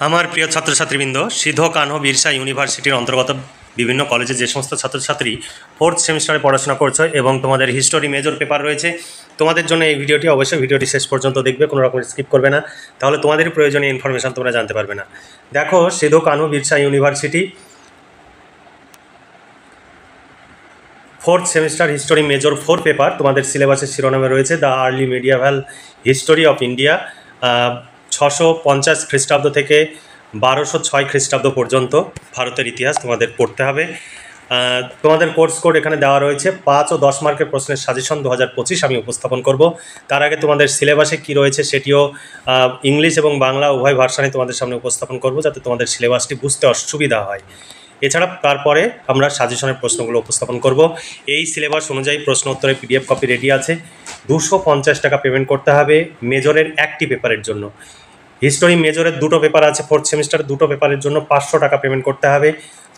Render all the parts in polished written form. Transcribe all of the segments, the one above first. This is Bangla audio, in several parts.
আমার প্রিয় ছাত্রছাত্রীবৃন্দ, সিধো কানহো বিরসা ইউনিভার্সিটির অন্তর্গত বিভিন্ন কলেজে যে সমস্ত ছাত্রছাত্রী ফোর্থ সেমিস্টারে পড়াশোনা করছো এবং তোমাদের হিস্টোরি মেজর পেপার রয়েছে, তোমাদের জন্য এই ভিডিওটি অবশ্যই ভিডিওটি শেষ পর্যন্ত দেখবে, কোনো রকম স্কিপ করবে না, তাহলে তোমাদের প্রয়োজনীয় ইনফরমেশান তোমরা জানতে পারবে না। দেখো, Sidho Kanho Birsa university fourth semester history major 4 paper তোমাদের সিলেবাসের শিরোনামে রয়েছে the early medieval history of India, 650 খ্রিস্টাব্দ থেকে 1206 খ্রিস্টাব্দ পর্যন্ত ভারতের ইতিহাস তোমাদের পড়তে হবে। তোমাদের কোর্স কোড এখানে দেওয়া রয়েছে। 5 ও 10 মার্কের প্রশ্নের সাজেশন 2025 আমি উপস্থাপন করব। তার আগে তোমাদের সিলেবাসে কি রয়েছে সেটিও ইংলিশ এবং বাংলা উভয় ভার্সানে তোমাদের সামনে উপস্থাপন করব, যাতে তোমাদের সিলেবাসটি বুঝতে অসুবিধা হয়। এছাড়া তারপরে আমরা সাজেশনের প্রশ্নগুলো উপস্থাপন করব। এই সিলেবাস অনুযায়ী প্রশ্ন উত্তরের PDF কপি রেডি আছে। 250 টাকা পেমেন্ট করতে হবে মেজরের একটি পেপারের জন্য। হিস্টোরি মেজরের 2টো পেপার আছে ফোর্থ সেমিস্টার, 2টো পেপারের জন্য 500 টাকা পেমেন্ট করতে হবে।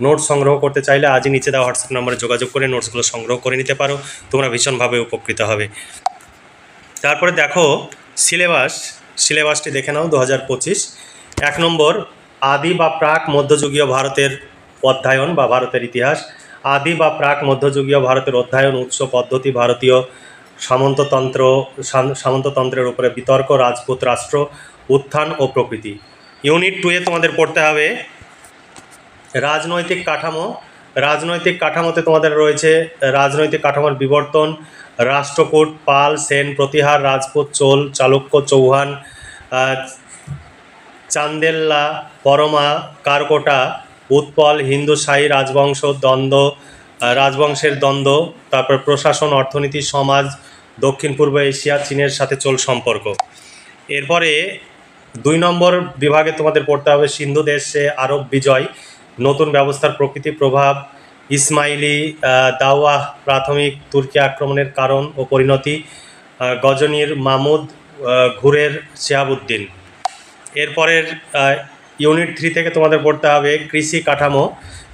নোটস সংগ্রহ করতে চাইলে আজই নিচে দেওয়া হোয়াটসঅ্যাপ নম্বরে যোগাযোগ করে নোটসগুলো সংগ্রহ করে নিতে পারো, তোমরা ভীষণভাবে উপকৃত হবে। তারপরে দেখো সিলেবাসটি দেখে নাও। 2025 1 নম্বর আদি বা প্রাক মধ্যযুগীয় ভারতের অধ্যয়ন বা ভারতের ইতিহাস। আদি বা প্রাক মধ্যযুগীয় ভারতের অধ্যয়ন, উৎস পদ্ধতি, ভারতীয় সামন্ততন্ত্রের উপরে বিতর্ক, রাজপুত রাষ্ট্র, উত্থান ও প্রকৃতি। ইউনিট 2 এ তোমাদের পড়তে হবে রাজনৈতিক কাঠামো। রাজনৈতিক কাঠামোতে তোমাদের রয়েছে রাজনৈতিক কাঠামোর বিবর্তন, রাষ্ট্রকূট, পাল, সেন, প্রতিহার, রাজপুত, চোল, চালুক্য, চৌহান, চান্দেল্লা, পরমা, কারকোটা, উৎপল, হিন্দু শাহী রাজবংশের দ্বন্দ্ব, তারপর প্রশাসন, অর্থনীতি, সমাজ, দক্ষিণ পূর্ব এশিয়া, চীনের সাথে চোল সম্পর্ক। এরপরে 2 নম্বর বিভাগে তোমাদের পড়তে হবে সিন্ধু দেশে আরব বিজয়, নতুন ব্যবস্থার প্রকৃতি, প্রভাব, ইসমাইলি দাওয়াহ, প্রাথমিক তুর্কি আক্রমণের কারণ ও পরিণতি, গজনীর মামুদ, ঘুরের শিহাবুদ্দিন। এরপরের ইউনিট 3 থেকে তোমাদের পড়তে হবে কৃষি কাঠামো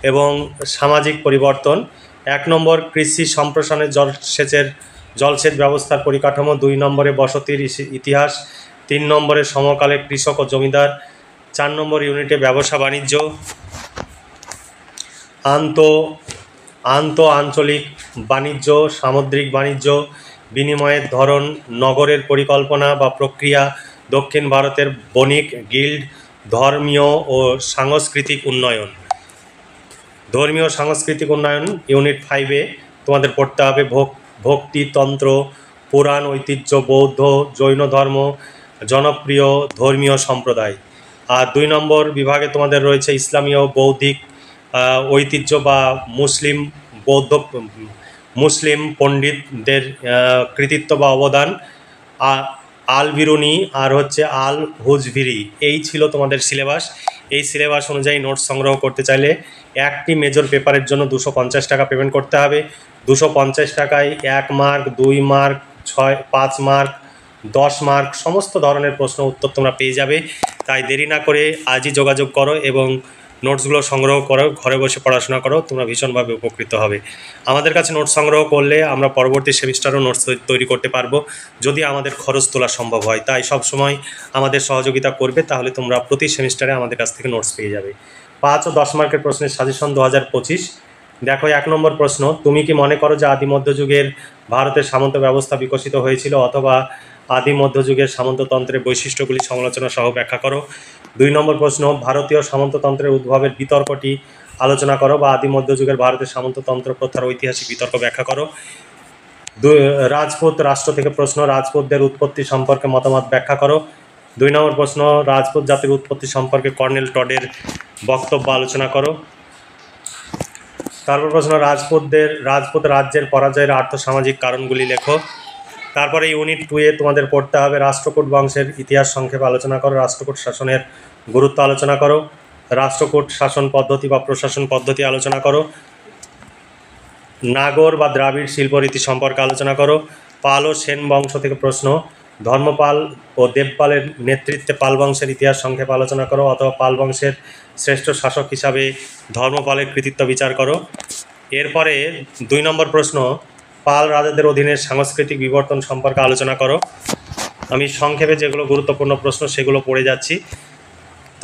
এবং সামাজিক পরিবর্তন। 1 নম্বর কৃষি সম্প্রসারণের জলসেচ ব্যবস্থার পরিকাঠামো। 2 নম্বরে বসতির ইতিহাস। 3 নম্বরে সমকালে কৃষক ও জমিদার। 4 নম্বর ইউনিটে ব্যবসা বাণিজ্য, আঞ্চলিক বাণিজ্য, সামুদ্রিক বাণিজ্য, বিনিময়ের ধরন, নগরের পরিকল্পনা বা প্রক্রিয়া, দক্ষিণ ভারতের বণিক গিল্ড, ধর্মীয় ও সাংস্কৃতিক উন্নয়ন। ইউনিট 5 এ তোমাদের পড়তে হবে ভক্তিতন্ত্র, পুরাণ ঐতিহ্য, বৌদ্ধ, জৈন ধর্ম, জনপ্রিয় ধর্মীয় সম্প্রদায়। আর 2 নম্বর বিভাগে তোমাদের রয়েছে ইসলামীয় বৌদ্ধিক ঐতিহ্য বা মুসলিম পণ্ডিতদের কৃতিত্ব বা অবদান, আল বিরুনি আর হচ্ছে আল হুজভিরি। এই ছিল তোমাদের সিলেবাস। এই সিলেবাস অনুযায়ী নোটস সংগ্রহ করতে চাইলে একটি মেজর পেপারের জন্য 250 টাকা পেমেন্ট করতে হবে। 250 টাকায় 1 মার্ক, 2 মার্ক, 5 মার্ক, 10 মার্ক সমস্ত ধরনের প্রশ্ন উত্তর তোমরা পেয়ে যাবে। তাই দেরি না করে আজই যোগাযোগ করো এবং নোটসগুলো সংগ্রহ করো, ঘরে বসে পড়াশোনা করো, তোমরা ভীষণভাবে উপকৃত হবে। আমাদের কাছে নোটস সংগ্রহ করলে আমরা পরবর্তী সেমিস্টারও নোটস তৈরি করতে পারবো, যদি আমাদের খরচ তোলা সম্ভব হয়। তাই সব সময় আমাদের সহযোগিতা করবে, তাহলে তোমরা প্রতি সেমিস্টারে আমাদের কাছ থেকে নোটস পেয়ে যাবে। 5 ও 10 মার্কের প্রশ্নের সাজেশন 2025। দেখো, 1 নম্বর প্রশ্ন, তুমি কি মনে করো যে আদি মধ্যযুগের ভারতের সামন্ত ব্যবস্থা বিকশিত হয়েছিল, অথবা আদি মধ্যযুগের সামন্ততন্ত্রের বৈশিষ্ট্যগুলি সমালোচনা সহ ব্যাখ্যা করো। 2 নম্বর প্রশ্ন, ভারতীয় সামন্ততন্ত্রের উদ্ভবের বিতর্কটি আলোচনা করো বা আদি মধ্যযুগের ভারতের সামন্ততন্ত্র প্রথার ঐতিহাসিক বিতর্ক ব্যাখ্যা করো। রাজপুত রাষ্ট্র থেকে প্রশ্ন, রাজপুতদের উৎপত্তি সম্পর্কে মতামত ব্যাখ্যা করো। 2 নম্বর প্রশ্ন, রাজপুত জাতির উৎপত্তি সম্পর্কে কর্নেল টডের বক্তব্য আলোচনা করো। তারপর প্রশ্ন, রাজপুত রাজ্যের পরাজয়ের আর্থসামাজিক কারণগুলি লেখো। তারপরে ইউনিট 2 এ তোমাদের পড়তে হবে রাষ্ট্রকূট বংশের ইতিহাস সংক্ষেপে আলোচনা করো, রাষ্ট্রকূট শাসনের গুরুত্ব আলোচনা করো, রাষ্ট্রকূট শাসন পদ্ধতি বা প্রশাসন পদ্ধতি আলোচনা করো, নাগর বা দ্রাবিড় শিল্পরীতি সম্পর্কে আলোচনা করো। পাল ও সেন বংশ থেকে প্রশ্ন, ধর্মপাল ও দেবপালের নেতৃত্বে পাল বংশের ইতিহাস সংক্ষেপে আলোচনা করো, অথবা পাল বংশের শ্রেষ্ঠ শাসক হিসাবে ধর্মপালের কৃতিত্ব বিচার করো। এরপরে 2 নম্বর প্রশ্ন, পাল রাজাদের অধীনে সাংস্কৃতিক বিবর্তন সম্পর্কে আলোচনা করো। আমি সংক্ষেপে যেগুলো গুরুত্বপূর্ণ প্রশ্ন সেগুলো পড়ে যাচ্ছি।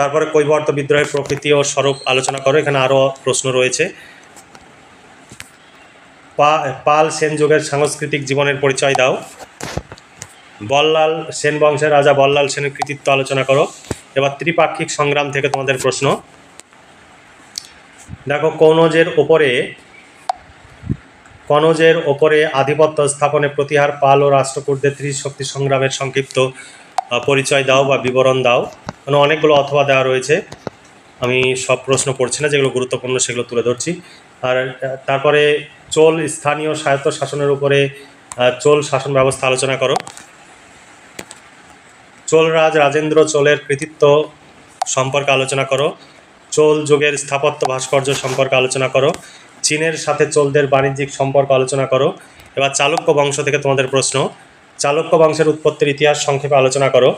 তারপরে কৈবর্ত বিদ্রোহের প্রকৃতি ও স্বরূপ আলোচনা করো। এখানে আরও প্রশ্ন রয়েছে। পাল সেন যুগের সাংস্কৃতিক জীবনের পরিচয় দাও। বল্লাল সেন বংশের রাজা বল্লাল সেনের কৃতিত্ব আলোচনা করো। এবার ত্রিপাক্ষিক সংগ্রাম থেকে তোমাদের প্রশ্ন। দেখো, কনৌজের ওপরে আধিপত্য স্থাপনে প্রতিহার পাল ও রাষ্ট্রকূটদের ত্রিশক্তি সংগ্রামের সংক্ষিপ্ত পরিচয় দাও বা বিবরণ দাও। মানে অনেকগুলো অথবা দেওয়া রয়েছে, আমি সব প্রশ্ন পড়ছি না, যেগুলো গুরুত্বপূর্ণ সেগুলো তুলে ধরছি। আর তারপরে চোল স্থানীয় স্বায়ত্ত শাসনের উপরে চোল শাসন ব্যবস্থা আলোচনা করো। চোলরাজ রাজেন্দ্র চোলের কৃতিত্ব সম্পর্কে আলোচনা করো। চোল যুগের স্থাপত্য ভাস্কর্য সম্পর্কে আলোচনা করো। চীনের সাথে চোলদের বাণিজ্যিক সম্পর্ক আলোচনা করো। এবার চালুক্য বংশ থেকে তোমাদের প্রশ্ন। চালুক্য বংশের উৎপত্তির ইতিহাস সংক্ষেপে আলোচনা করো।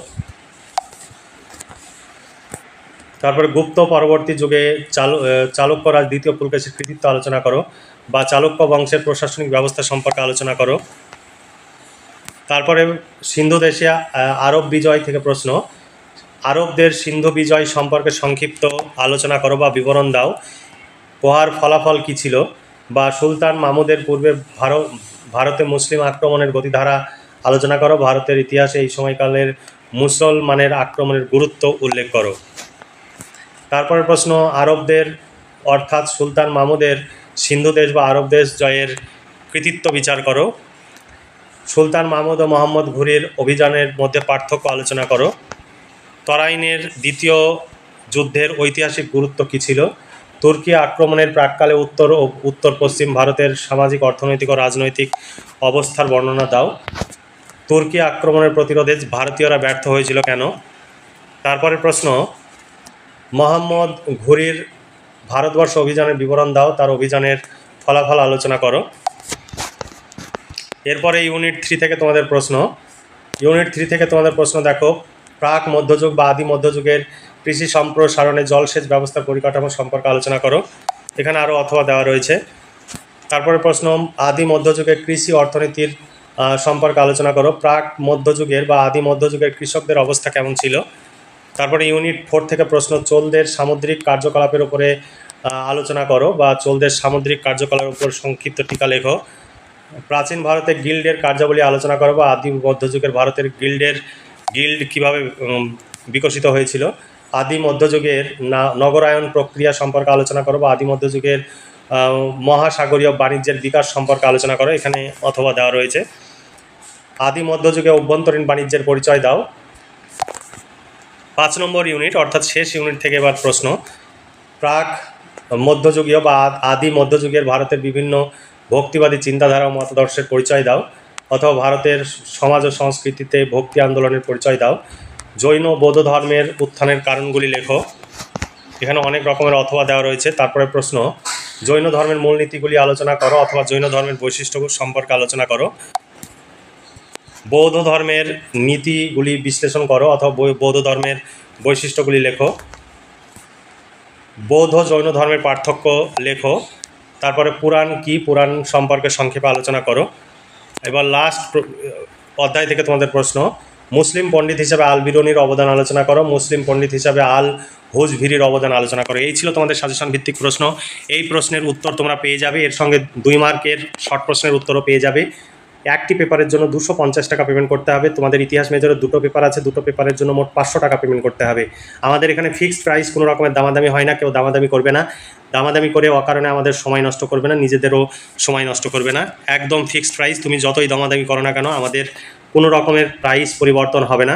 তারপরে গুপ্ত পরবর্তী যুগে চালুক্য রাজ দ্বিতীয় পুলকেশীর কৃতিত্ব আলোচনা করো বা চালুক্য বংশের প্রশাসনিক ব্যবস্থা সম্পর্কে আলোচনা করো। তারপরে সিন্ধু দেশে আরব বিজয় থেকে প্রশ্ন। আরবদের সিন্ধু বিজয় সম্পর্কে সংক্ষিপ্ত আলোচনা করো বা বিবরণ দাও। উহার ফলাফল কী ছিল, বা সুলতান মাহমুদের পূর্বে ভারতে মুসলিম আক্রমণের গতিধারা আলোচনা করো। ভারতের ইতিহাসে এই সময়কালের মুসলমানের আক্রমণের গুরুত্ব উল্লেখ করো। তারপরের প্রশ্ন, আরবদের অর্থাৎ সুলতান মাহমুদের সিন্ধু দেশ বা আরব দেশ জয়ের কৃতিত্ব বিচার করো। সুলতান মাহমুদ ও মোহাম্মদ ঘুরির অভিযানের মধ্যে পার্থক্য আলোচনা করো। তরাইনের দ্বিতীয় যুদ্ধের ঐতিহাসিক গুরুত্ব কী ছিল। তুর্কি আক্রমণের প্রাক্কালে উত্তর পশ্চিম ভারতের সামাজিক, অর্থনৈতিক ও রাজনৈতিক অবস্থার বর্ণনা দাও। তুর্কি আক্রমণের প্রতিরোধে ভারতীয়রা ব্যর্থ হয়েছিল কেন। তারপরের প্রশ্ন, মোহাম্মদ ঘুরির ভারতবর্ষ অভিযানের বিবরণ দাও, তার অভিযানের ফলাফল আলোচনা করো। এরপরে ইউনিট 3 থেকে তোমাদের প্রশ্ন। ইউনিট 3 থেকে তোমাদের প্রশ্ন দেখো, প্রাক মধ্যযুগ বা আদি মধ্যযুগের কৃষি সম্প্রসারণে জলসেচ ব্যবস্থার পরিকাঠামো সম্পর্কে আলোচনা করো। এখানে আরও অথবা দেওয়া রয়েছে। তারপরে প্রশ্ন, আদি মধ্যযুগের কৃষি অর্থনীতির সম্পর্কে আলোচনা করো। প্রাক মধ্যযুগের বা আদি মধ্যযুগের কৃষকদের অবস্থা কেমন ছিল। তারপরে ইউনিট 4 থেকে প্রশ্ন, চোলদের সামুদ্রিক কার্যকলাপের উপরে আলোচনা করো বা চোলদের সামুদ্রিক কার্যকলাপের উপর সংক্ষিপ্ত টিকা লেখো। প্রাচীন ভারতে গিল্ডের কার্যাবলী আলোচনা করো বা আদি মধ্যযুগের ভারতের গিল্ড কীভাবে বিকশিত হয়েছিল। আদি মধ্যযুগের নগরায়ন প্রক্রিয়া সম্পর্কে আলোচনা করো বা আদি মধ্যযুগের মহাসাগরীয় বাণিজ্যের বিকাশ সম্পর্কে আলোচনা করো। এখানে অথবা দেওয়া রয়েছে। আদি মধ্যযুগে অভ্যন্তরীণ বাণিজ্যের পরিচয় দাও। 5 নম্বর ইউনিট অর্থাৎ শেষ ইউনিট থেকে এবার প্রশ্ন, প্রাক মধ্যযুগীয় বা আদি মধ্যযুগের ভারতের বিভিন্ন ভক্তিবাদী চিন্তাধারা ও মতাদর্শের পরিচয় দাও, অথবা ভারতের সমাজ ও সংস্কৃতিতে ভক্তি আন্দোলনের পরিচয় দাও। জৈন বৌদ্ধ ধর্মের উত্থানের কারণগুলি লেখো। এখানে অনেক রকমের অথবা দেওয়া রয়েছে। তারপরে প্রশ্ন, জৈন ধর্মের মূলনীতিগুলি আলোচনা করো অথবা জৈন ধর্মের বৈশিষ্ট্য সম্পর্কে আলোচনা করো। বৌদ্ধ ধর্মের নীতিগুলি বিশ্লেষণ করো অথবা বৌদ্ধ ধর্মের বৈশিষ্ট্যগুলি লেখো। বৌদ্ধ জৈন ধর্মের পার্থক্য লেখো। তারপরে পুরাণ কি, পুরাণ সম্পর্কে সংক্ষেপে আলোচনা করো। এবার লাস্ট অধ্যায় থেকে তোমাদের প্রশ্ন, মুসলিম পণ্ডিত হিসাবে আল বিরুনির অবদান আলোচনা করো। মুসলিম পণ্ডিত হিসাবে আল হুজভিরির অবদান আলোচনা করো। এই ছিল তোমাদের সাজেশন ভিত্তিক প্রশ্ন। এই প্রশ্নের উত্তর তোমরা পেয়ে যাবে, এর সঙ্গে 2 মার্কের শর্ট প্রশ্নের উত্তরও পেয়ে যাবে। একটি পেপারের জন্য 250 টাকা পেমেন্ট করতে হবে। তোমাদের ইতিহাস মেজরের 2টো পেপার আছে, 2টো পেপারের জন্য মোট 500 টাকা পেমেন্ট করতে হবে। আমাদের এখানে ফিক্সড প্রাইস, কোনো রকমের দামাদামি হয় না, কেউ দামাদামি করবে না। দামাদামি করে অকারণে আমাদের সময় নষ্ট করবে না, নিজেদেরও সময় নষ্ট করবে না। একদম ফিক্সড প্রাইস, তুমি যতই দামাদামি করো না কেন আমাদের কোনো রকমের প্রাইস পরিবর্তন হবে না।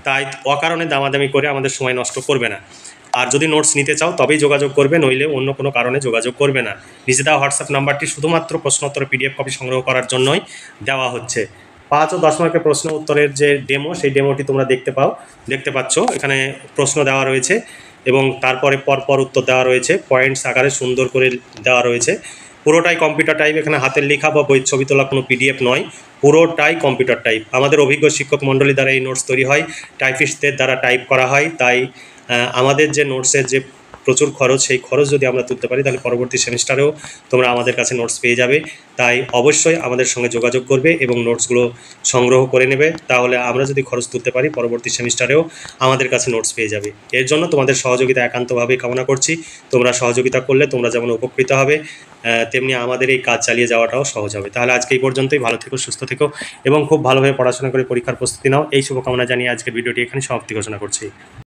তাই অকারণে দামাদামি করে আমাদের সময় নষ্ট করবে না। আর যদি নোটস নিতে চাও তবেই যোগাযোগ করবে, নইলে অন্য কোনো কারণে যোগাযোগ করবে না। নিচে দেওয়া হোয়াটসঅ্যাপ নাম্বারটি শুধুমাত্র প্রশ্নোত্তর PDF কপি সংগ্রহ করার জন্যই দেওয়া হচ্ছে। 5 ও 10 মার্কের প্রশ্ন উত্তরের যে ডেমো, সেই ডেমোটি তোমরা দেখতে পাচ্ছ। এখানে প্রশ্ন দেওয়া রয়েছে এবং তারপরে পরপর উত্তর দেওয়া রয়েছে, পয়েন্টস আকারে সুন্দর করে দেওয়া রয়েছে। পুরোটাই কম্পিউটার টাইপ, এখানে হাতের লেখা বা বই ছবি তোলা কোনো PDF নয়, পুরোটাই কম্পিউটার টাইপ। আমাদের অভিজ্ঞ শিক্ষক মণ্ডলী দ্বারা এই নোটস তৈরি হয়, টাইপিস্টদের দ্বারা টাইপ করা হয়। তাই আমাদের যে নোটসের যে প্রচুর খরচ, সেই খরচ যদি আমরা তুলতে পারি তাহলে পরবর্তী সেমিস্টারেও তোমরা আমাদের কাছে নোটস পেয়ে যাবে। তাই অবশ্যই আমাদের সঙ্গে যোগাযোগ করবে এবং নোটসগুলো সংগ্রহ করে নেবে, তাহলে আমরা যদি খরচ তুলতে পারি পরবর্তী সেমিস্টারেও আমাদের কাছে নোটস পেয়ে যাবে। এর জন্য তোমাদের সহযোগিতা একান্তভাবে কামনা করছি। তোমরা সহযোগিতা করলে তোমরা যেমন উপকৃত হবে, তেমনি আমাদের এই কাজ চালিয়ে যাওয়াটাও সহজ হবে। তাহলে আজকে এই পর্যন্তই। ভালো থেকো, সুস্থ থেকো এবং খুব ভালোভাবে পড়াশোনা করে পরীক্ষার প্রস্তুতি নাও। এই শুভকামনা জানিয়ে আজকের ভিডিওটি এখানে সমাপ্তি ঘোষণা করছি।